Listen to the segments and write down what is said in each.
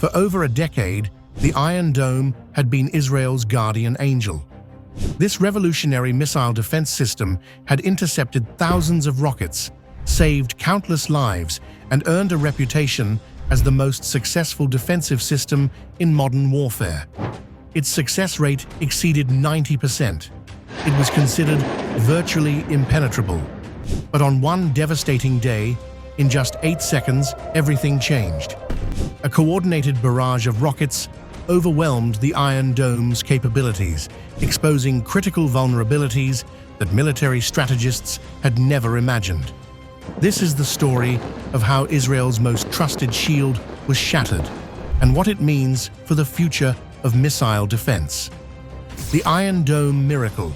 For over a decade, the Iron Dome had been Israel's guardian angel. This revolutionary missile defense system had intercepted thousands of rockets, saved countless lives, and earned a reputation as the most successful defensive system in modern warfare. Its success rate exceeded 90%. It was considered virtually impenetrable. But on one devastating day, in just 8 seconds, everything changed. A coordinated barrage of rockets overwhelmed the Iron Dome's capabilities, exposing critical vulnerabilities that military strategists had never imagined. This is the story of how Israel's most trusted shield was shattered, and what it means for the future of missile defense. The Iron Dome miracle.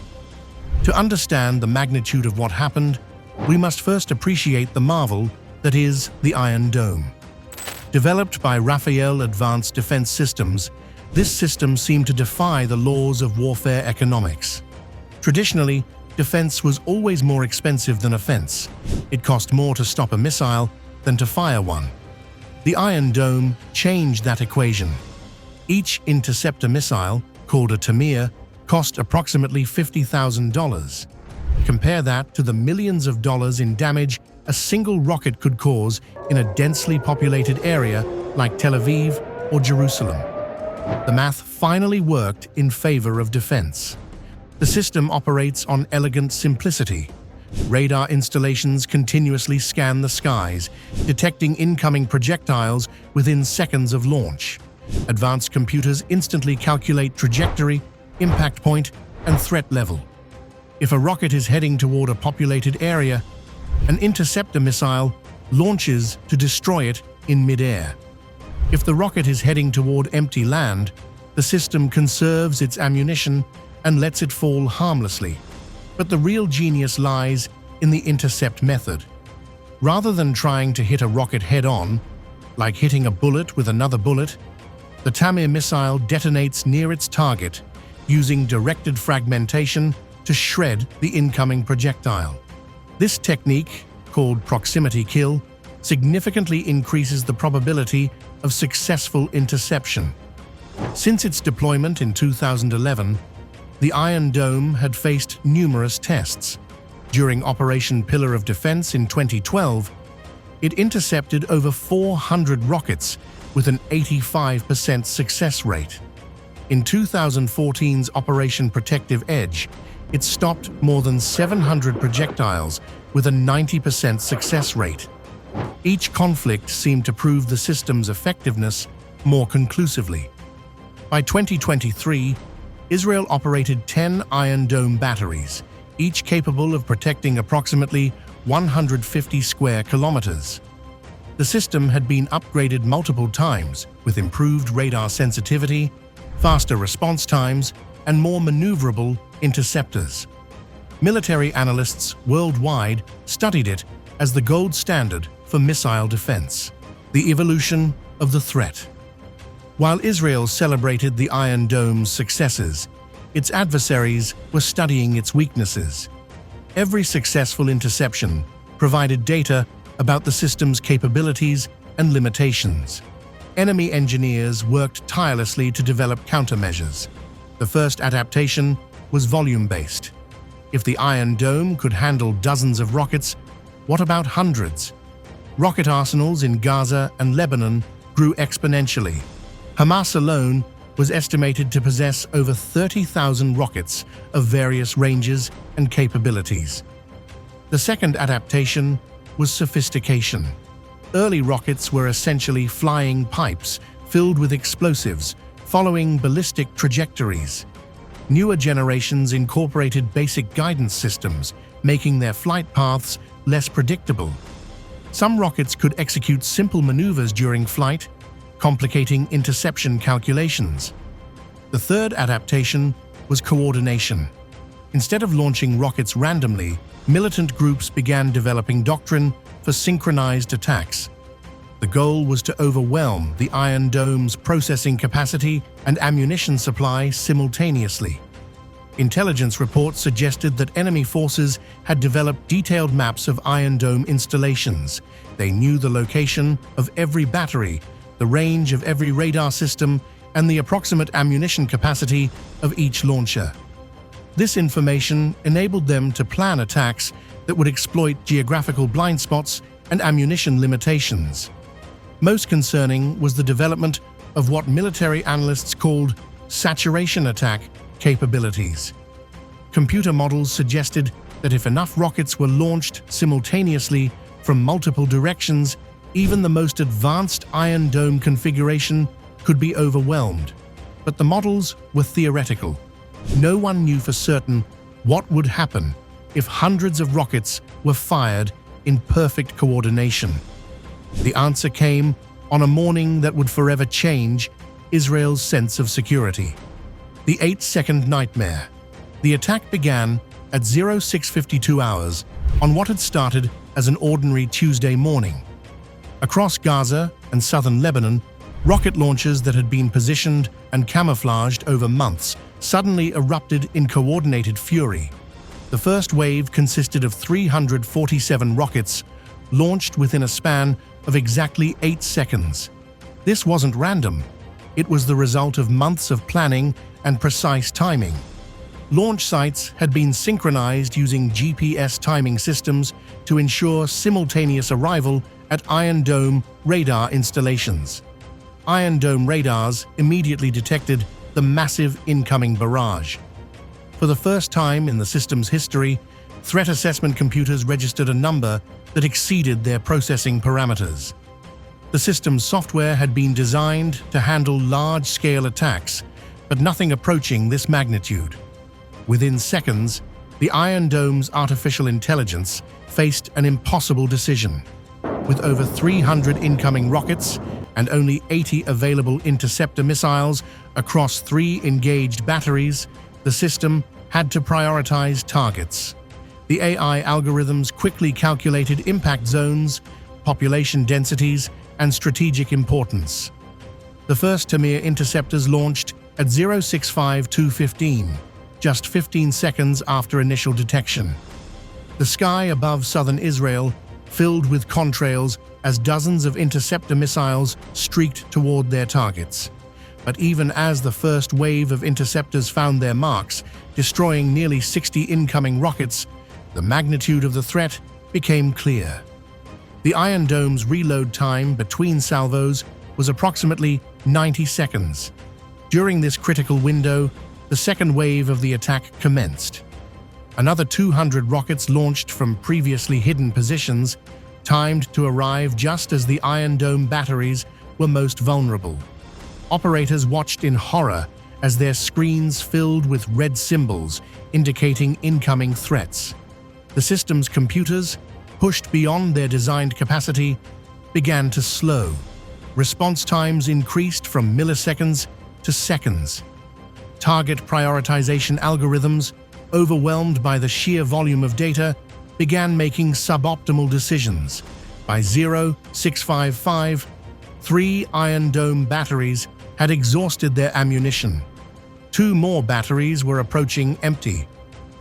To understand the magnitude of what happened, we must first appreciate the marvel that is the Iron Dome. Developed by Rafael Advanced Defense Systems, this system seemed to defy the laws of warfare economics. Traditionally, defense was always more expensive than offense. It cost more to stop a missile than to fire one. The Iron Dome changed that equation. Each interceptor missile, called a Tamir, cost approximately $50,000. Compare that to the millions of dollars in damage a single rocket could cause in a densely populated area like Tel Aviv or Jerusalem. The math finally worked in favor of defense. The system operates on elegant simplicity. Radar installations continuously scan the skies, detecting incoming projectiles within seconds of launch. Advanced computers instantly calculate trajectory, impact point, and threat level. If a rocket is heading toward a populated area, an interceptor missile launches to destroy it in mid-air. If the rocket is heading toward empty land, the system conserves its ammunition and lets it fall harmlessly. But the real genius lies in the intercept method. Rather than trying to hit a rocket head-on, like hitting a bullet with another bullet, the Tamir missile detonates near its target, using directed fragmentation to shred the incoming projectile. This technique, called proximity kill, significantly increases the probability of successful interception. Since its deployment in 2011, the Iron Dome had faced numerous tests. During Operation Pillar of Defense in 2012, it intercepted over 400 rockets with an 85% success rate. In 2014's Operation Protective Edge, it stopped more than 700 projectiles with a 90% success rate. Each conflict seemed to prove the system's effectiveness more conclusively. By 2023, Israel operated 10 Iron Dome batteries, each capable of protecting approximately 150 square kilometers. The system had been upgraded multiple times with improved radar sensitivity, faster response times, and more maneuverable interceptors. Military analysts worldwide studied it as the gold standard for missile defense. The evolution of the threat. While Israel celebrated the Iron Dome's successes, its adversaries were studying its weaknesses. Every successful interception provided data about the system's capabilities and limitations. Enemy engineers worked tirelessly to develop countermeasures. The first adaptation was volume-based. If the Iron Dome could handle dozens of rockets, what about hundreds? Rocket arsenals in Gaza and Lebanon grew exponentially. Hamas alone was estimated to possess over 30,000 rockets of various ranges and capabilities. The second adaptation was sophistication. Early rockets were essentially flying pipes filled with explosives, following ballistic trajectories. Newer generations incorporated basic guidance systems, making their flight paths less predictable. Some rockets could execute simple maneuvers during flight, complicating interception calculations. The third adaptation was coordination. Instead of launching rockets randomly, militant groups began developing doctrine for synchronized attacks. The goal was to overwhelm the Iron Dome's processing capacity and ammunition supply simultaneously. Intelligence reports suggested that enemy forces had developed detailed maps of Iron Dome installations. They knew the location of every battery, the range of every radar system, and the approximate ammunition capacity of each launcher. This information enabled them to plan attacks that would exploit geographical blind spots and ammunition limitations. Most concerning was the development of what military analysts called saturation attack capabilities. Computer models suggested that if enough rockets were launched simultaneously from multiple directions, even the most advanced Iron Dome configuration could be overwhelmed. But the models were theoretical. No one knew for certain what would happen if hundreds of rockets were fired in perfect coordination. The answer came on a morning that would forever change Israel's sense of security. The 8-second nightmare. The attack began at 0652 hours on what had started as an ordinary Tuesday morning. Across Gaza and southern Lebanon, rocket launchers that had been positioned and camouflaged over months suddenly erupted in coordinated fury. The first wave consisted of 347 rockets, launched within a span of exactly 8 seconds. This wasn't random. It was the result of months of planning and precise timing. Launch sites had been synchronized using GPS timing systems to ensure simultaneous arrival at Iron Dome radar installations. Iron Dome radars immediately detected the massive incoming barrage. For the first time in the system's history, threat assessment computers registered a number that exceeded their processing parameters. The system's software had been designed to handle large-scale attacks, but nothing approaching this magnitude. Within seconds, the Iron Dome's artificial intelligence faced an impossible decision. With over 300 incoming rockets and only 80 available interceptor missiles across 3 engaged batteries, the system had to prioritize targets. The AI algorithms quickly calculated impact zones, population densities, and strategic importance. The first Tamir interceptors launched at 065215, just 15 seconds after initial detection. The sky above southern Israel filled with contrails as dozens of interceptor missiles streaked toward their targets. But even as the first wave of interceptors found their marks, destroying nearly 60 incoming rockets, the magnitude of the threat became clear. The Iron Dome's reload time between salvos was approximately 90 seconds. During this critical window, the second wave of the attack commenced. Another 200 rockets launched from previously hidden positions, timed to arrive just as the Iron Dome batteries were most vulnerable. Operators watched in horror as their screens filled with red symbols indicating incoming threats. The system's computers, pushed beyond their designed capacity, began to slow. Response times increased from milliseconds to seconds. Target prioritization algorithms, overwhelmed by the sheer volume of data, began making suboptimal decisions. By 0655, 3 Iron Dome batteries had exhausted their ammunition. 2 more batteries were approaching empty.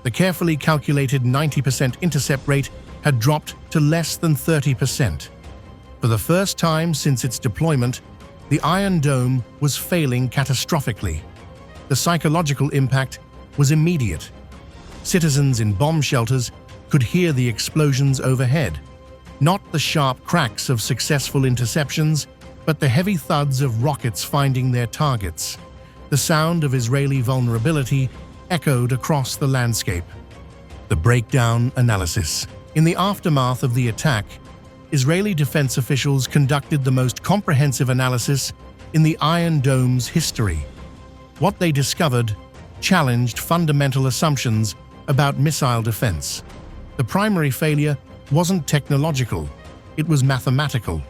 The carefully calculated 90% intercept rate had dropped to less than 30%. For the first time since its deployment, the Iron Dome was failing catastrophically. The psychological impact was immediate. Citizens in bomb shelters could hear the explosions overhead, not the sharp cracks of successful interceptions, but the heavy thuds of rockets finding their targets. The sound of Israeli vulnerability echoed across the landscape. The breakdown analysis. In the aftermath of the attack, Israeli defense officials conducted the most comprehensive analysis in the Iron Dome's history. What they discovered challenged fundamental assumptions about missile defense. The primary failure wasn't technological, it was mathematical.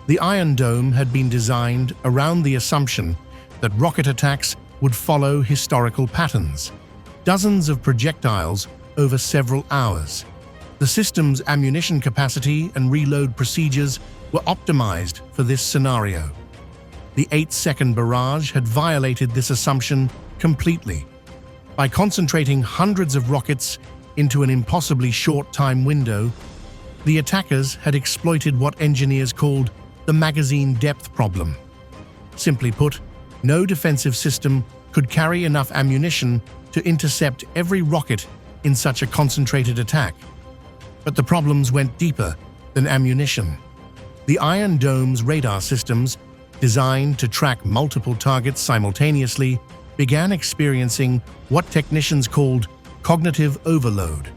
The Iron Dome had been designed around the assumption that rocket attacks would follow historical patterns. Dozens of projectiles over several hours. The system's ammunition capacity and reload procedures were optimized for this scenario. The 8-second barrage had violated this assumption completely. By concentrating hundreds of rockets into an impossibly short time window, the attackers had exploited what engineers called the magazine depth problem. Simply put, no defensive system could carry enough ammunition to intercept every rocket in such a concentrated attack. But the problems went deeper than ammunition. The Iron Dome's radar systems, designed to track multiple targets simultaneously, began experiencing what technicians called cognitive overload.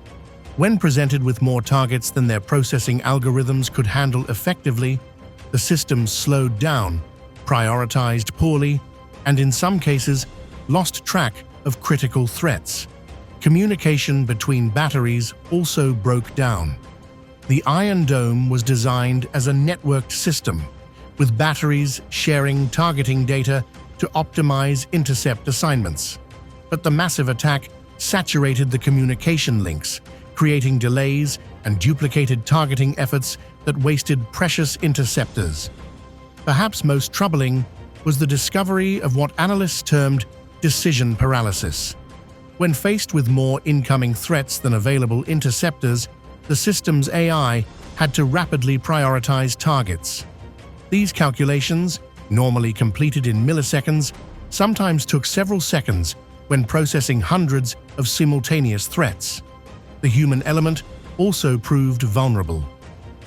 When presented with more targets than their processing algorithms could handle effectively, the systems slowed down, prioritized poorly, and in some cases, lost track of critical threats. Communication between batteries also broke down. The Iron Dome was designed as a networked system, with batteries sharing targeting data to optimize intercept assignments. But the massive attack saturated the communication links, creating delays and duplicated targeting efforts that wasted precious interceptors. Perhaps most troubling was the discovery of what analysts termed decision paralysis. When faced with more incoming threats than available interceptors, the system's AI had to rapidly prioritize targets. These calculations, normally completed in milliseconds, sometimes took several seconds when processing hundreds of simultaneous threats. The human element also proved vulnerable.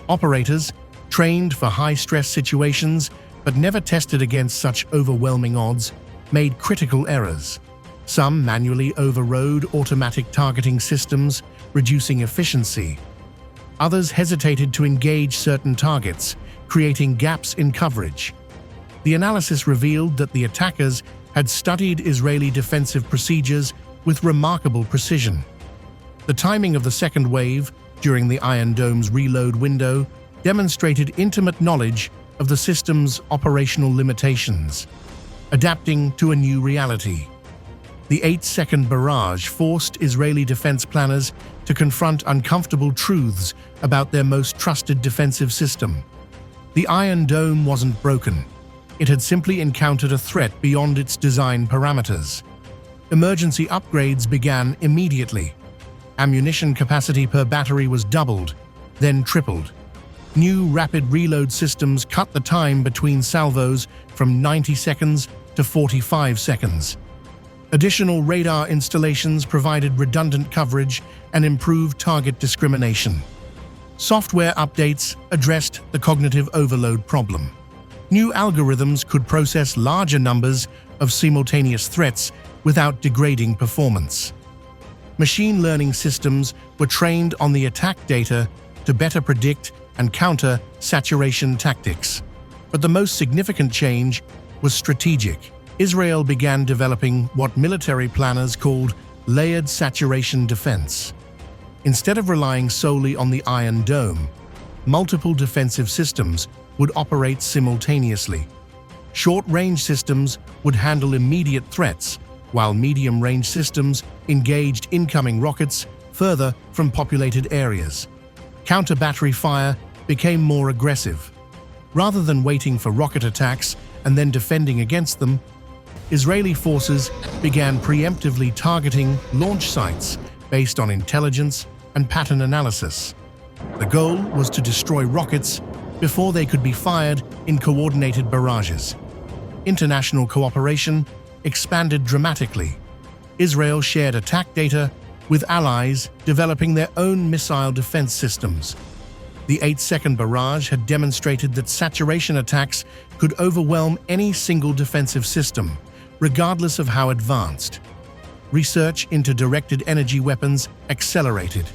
Operators, trained for high-stress situations but never tested against such overwhelming odds, made critical errors. Some manually overrode automatic targeting systems, reducing efficiency. Others hesitated to engage certain targets, creating gaps in coverage. The analysis revealed that the attackers had studied Israeli defensive procedures with remarkable precision. The timing of the second wave, during the Iron Dome's reload window, demonstrated intimate knowledge of the system's operational limitations, adapting to a new reality. The 8-second barrage forced Israeli defense planners to confront uncomfortable truths about their most trusted defensive system. The Iron Dome wasn't broken. It had simply encountered a threat beyond its design parameters. Emergency upgrades began immediately. Ammunition capacity per battery was doubled, then tripled. New rapid reload systems cut the time between salvos from 90 seconds to 45 seconds. Additional radar installations provided redundant coverage and improved target discrimination. Software updates addressed the cognitive overload problem. New algorithms could process larger numbers of simultaneous threats without degrading performance. Machine learning systems were trained on the attack data to better predict and counter saturation tactics. But the most significant change was strategic. Israel began developing what military planners called layered saturation defense. Instead of relying solely on the Iron Dome, multiple defensive systems would operate simultaneously. Short-range systems would handle immediate threats, while medium-range systems engaged incoming rockets further from populated areas. Counter-battery fire became more aggressive. Rather than waiting for rocket attacks and then defending against them, Israeli forces began preemptively targeting launch sites based on intelligence and pattern analysis. The goal was to destroy rockets before they could be fired in coordinated barrages. International cooperation expanded dramatically. Israel shared attack data with allies developing their own missile defense systems. The 8-second barrage had demonstrated that saturation attacks could overwhelm any single defensive system, regardless of how advanced. Research into directed energy weapons accelerated.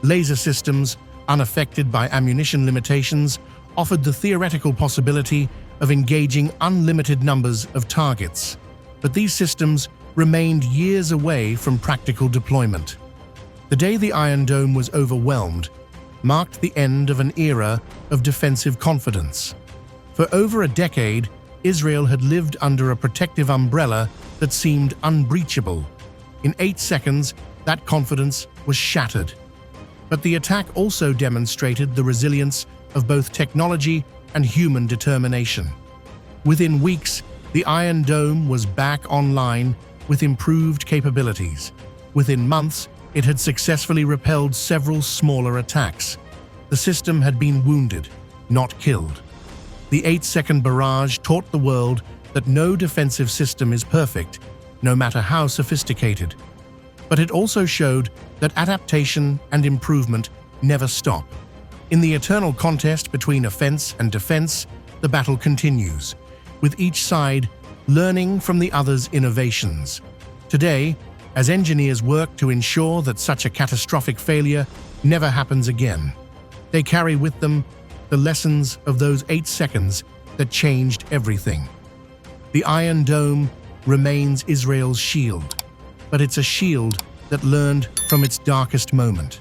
Laser systems, unaffected by ammunition limitations, offered the theoretical possibility of engaging unlimited numbers of targets. But these systems remained years away from practical deployment. The day the Iron Dome was overwhelmed marked the end of an era of defensive confidence. For over a decade, Israel had lived under a protective umbrella that seemed unbreachable. In 8 seconds, that confidence was shattered. But the attack also demonstrated the resilience of both technology and human determination. Within weeks, the Iron Dome was back online with improved capabilities. Within months, it had successfully repelled several smaller attacks. The system had been wounded, not killed. The 8-second barrage taught the world that no defensive system is perfect, no matter how sophisticated. But it also showed that adaptation and improvement never stop. In the eternal contest between offense and defense, the battle continues, with each side learning from the other's innovations. Today, as engineers work to ensure that such a catastrophic failure never happens again, they carry with them the lessons of those 8 seconds that changed everything. The Iron Dome remains Israel's shield, but it's a shield that learned from its darkest moment.